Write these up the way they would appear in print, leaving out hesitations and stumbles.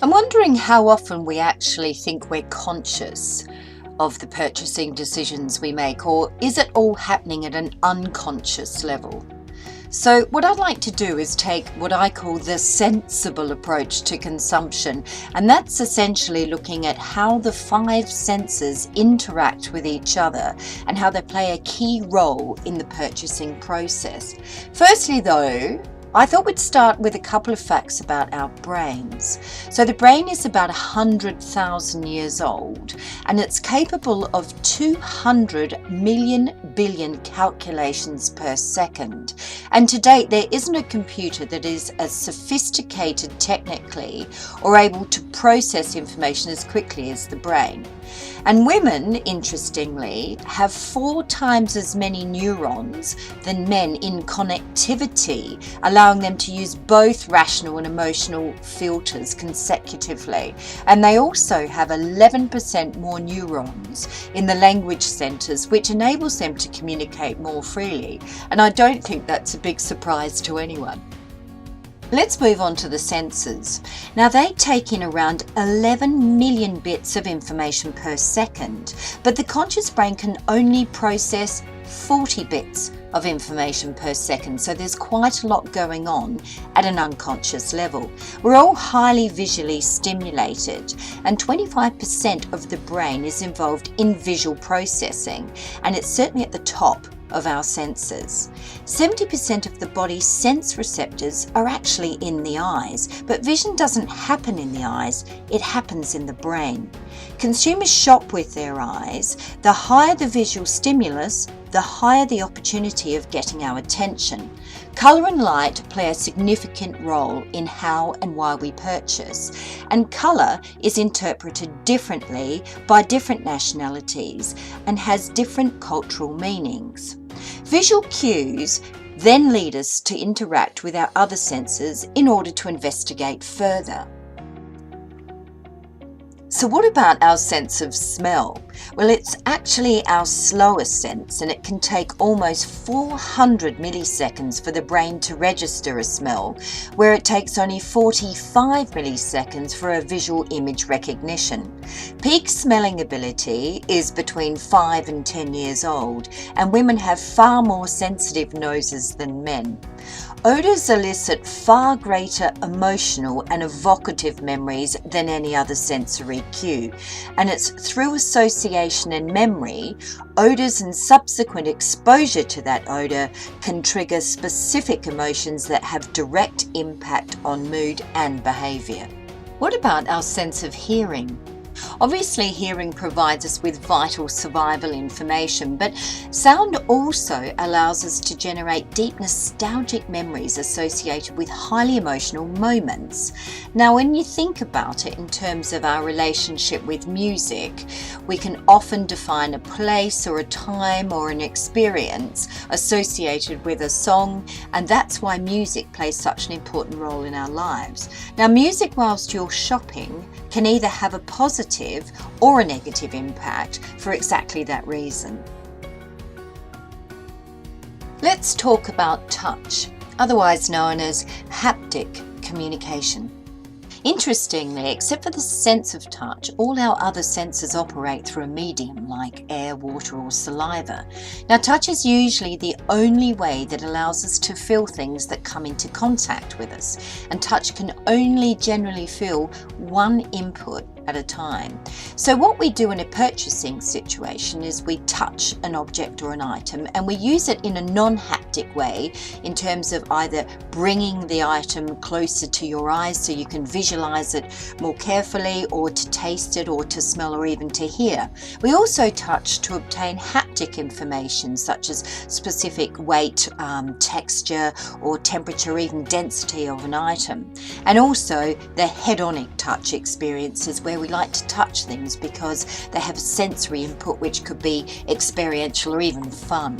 I'm wondering how often we actually think we're conscious of the purchasing decisions we make, or is it all happening at an unconscious level? So what I'd like to do is take what I call the SenseAble approach to consumption, and that's essentially looking at how the 5 senses interact with each other and how they play a key role in the purchasing process. Firstly though, I thought we'd start with a couple of facts about our brains. So the brain is about 100,000 years old, and it's capable of 200 million billion calculations per second. And to date, there isn't a computer that is as sophisticated technically or able to process information as quickly as the brain. And women, interestingly, have 4 times as many neurons than men in connectivity, allowing them to use both rational and emotional filters consecutively. And they also have 11% more neurons in the language centers, which enables them to communicate more freely. And I don't think that's a big surprise to anyone. Let's move on to the senses. Now they take in around 11 million bits of information per second, but the conscious brain can only process 40 bits of information per second, so there's quite a lot going on at an unconscious level. We're all highly visually stimulated, and 25% of the brain is involved in visual processing, and it's certainly at the top of our senses. 70% of the body's sense receptors are actually in the eyes, but vision doesn't happen in the eyes, it happens in the brain. Consumers shop with their eyes. The higher the visual stimulus, the higher the opportunity of getting our attention. Colour and light play a significant role in how and why we purchase, and colour is interpreted differently by different nationalities and has different cultural meanings. Visual cues then lead us to interact with our other senses in order to investigate further. So what about our sense of smell? Well, it's actually our slowest sense, and it can take almost 400 milliseconds for the brain to register a smell, where it takes only 45 milliseconds for a visual image recognition. Peak smelling ability is between 5 and 10 years old, and women have far more sensitive noses than men. Odours elicit far greater emotional and evocative memories than any other sensory cue, and it's through association and memory, odours and subsequent exposure to that odour can trigger specific emotions that have direct impact on mood and behaviour. What about our sense of hearing? Obviously, hearing provides us with vital survival information, but sound also allows us to generate deep nostalgic memories associated with highly emotional moments. Now, when you think about it in terms of our relationship with music, we can often define a place or a time or an experience associated with a song, and that's why music plays such an important role in our lives. Now, music whilst you're shopping can either have a positive or a negative impact for exactly that reason. Let's talk about touch, otherwise known as haptic communication. Interestingly, except for the sense of touch, all our other senses operate through a medium like air, water or saliva. Now, touch is usually the only way that allows us to feel things that come into contact with us, and touch can only generally feel one input at a time. So what we do in a purchasing situation is we touch an object or an item, and we use it in a non-haptic way in terms of either bringing the item closer to your eyes so you can visualize it more carefully, or to taste it, or to smell, or even to hear. We also touch to obtain haptic information such as specific weight, texture or temperature, even density of an item. And also the hedonic touch experiences, where we like to touch things because they have sensory input which could be experiential or even fun.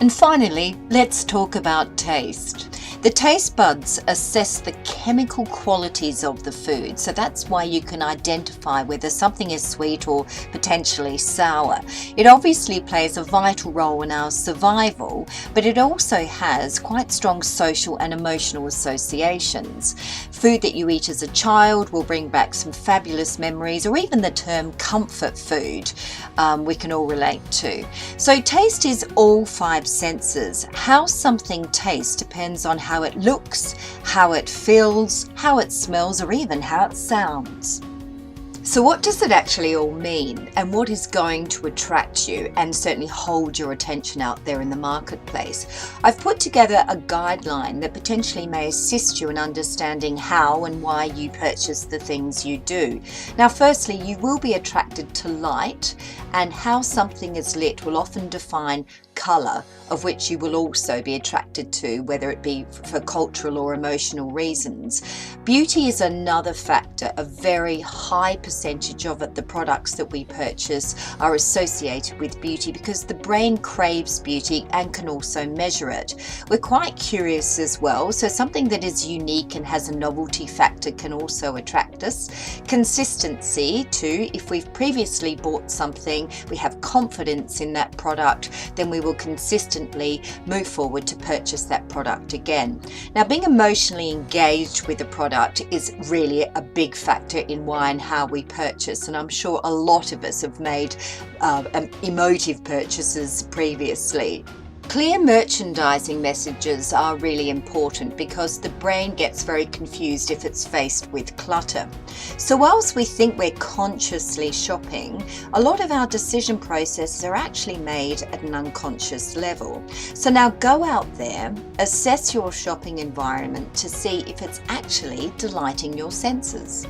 And finally, let's talk about taste. The taste buds assess the chemical qualities of the food, so that's why you can identify whether something is sweet or potentially sour. It obviously plays a vital role in our survival, but it also has quite strong social and emotional associations. Food that you eat as a child will bring back some fabulous memories, or even the term comfort food we can all relate to. So taste is all five senses. How something tastes depends on how it looks, how it feels, how it smells, or even how it sounds. So what does it actually all mean, and what is going to attract you and certainly hold your attention out there in the marketplace? I've put together a guideline that potentially may assist you in understanding how and why you purchase the things you do. Now, firstly, you will be attracted to light, and how something is lit will often define colour, of which you will also be attracted to, whether it be for cultural or emotional reasons. Beauty is another factor. A very high percentage of it, the products that we purchase, are associated with beauty because the brain craves beauty and can also measure it. We're quite curious as well, so something that is unique and has a novelty factor can also attract us. Consistency too. If we've previously bought something, we have confidence in that product, then we will consistently move forward to purchase that product again. Now, being emotionally engaged with the product is really a big factor in why and how we purchase, and I'm sure a lot of us have made emotive purchases previously. Clear merchandising messages are really important because the brain gets very confused if it's faced with clutter. So whilst we think we're consciously shopping, a lot of our decision processes are actually made at an unconscious level. So now go out there, assess your shopping environment to see if it's actually delighting your senses.